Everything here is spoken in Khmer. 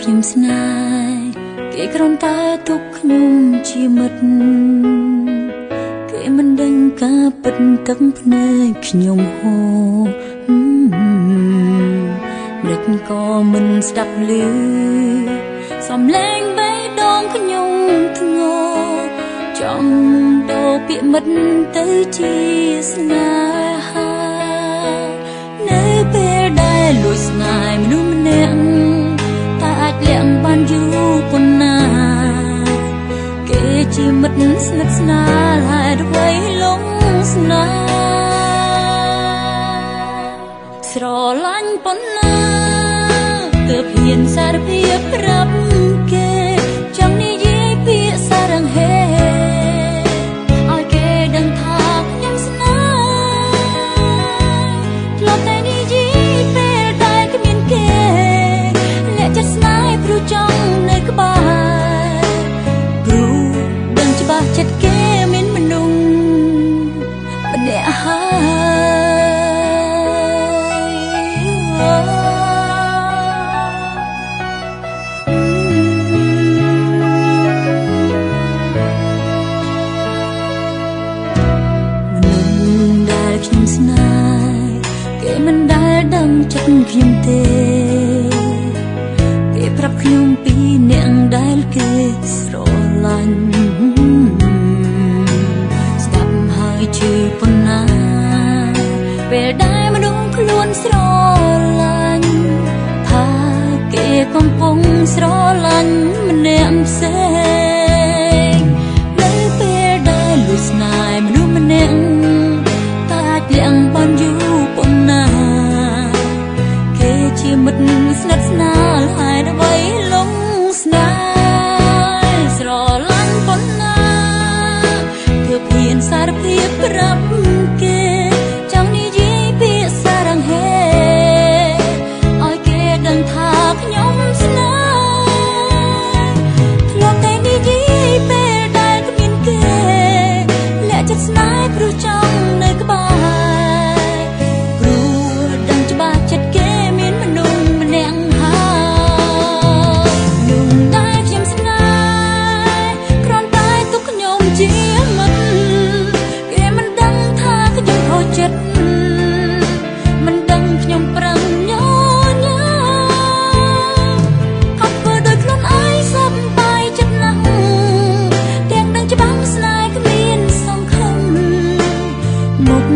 ខ្ញុំស្នេហ៍គេគ្រាន់តែទុកខ្ញុំជាមិត្តគេមិនដឹងការពិតទឹកភ្នែកខ្ញុំហូរម្ដេចក៏មិនស្ដាប់ឮសំឡេងបេះដូងខ្ញុំធ្ងរចង់ដូរពាក្យមិត្តទៅជាស្នេហានៅពេលដែលលួចស្នេហ៍មនុស្សម្នាក់តែអាចលាក់បានយូរប៉ុណ្ណាគេជាមិត្តស្និទ្ធស្នាលហើយអ្វីលងស្នេហ៍ស្រឡាញ់ប៉ុណ្ណាទើបហ៊ានសារភាពប្រាប់គេចង់និយាយពាក្យសារងហេឲ្យគេដឹងថាខ្ញុំស្នេហ៍ធ្លាប់តែនិយាយពេលដែលគ្មានគេលាក់ចិត្តស្នេហ៍ព្រោះចង់នៅក្បែរព្រោះដឹងច្បាស់ចិត្តគេមានមនុស្សម្នាក់ខ្ញុំស្នេហ៍គេមិនដែលដឹងចិត្តខ្ញុំទេគេប្រាប់ខ្ញុំពីអ្នកដែលគេស្រឡាញ់ស្ដាប់ហើយជឿប៉ុណ្ណាពេលដែលមនុស្សខ្លួនស្រឡាញ់ថាគេកំពុងស្រឡាញ់ម្នាក់ផ្សេងនៅពេលដែលលួចស្នេហ៍មនុស្សម្នាក់លាក់បានយូរប៉ុណ្ណាគេជាមិត្តស្និទ្ធស្នាលហើយអ្វីលងស្នេហ៍ស្រឡាញ់ប៉ុណ្ណាទើបហ៊ានសារភាពប្រាប់គេចង់និយាយពាក្យសារងហេឲ្យគេដឹងថាខ្ញុំស្នេហ៍ធ្លាប់តែនិយាយពេលដែលគ្មានគេលាក់ចិត្តស្នេហ៍ព្រោះចង់នៅក្បែរមុខ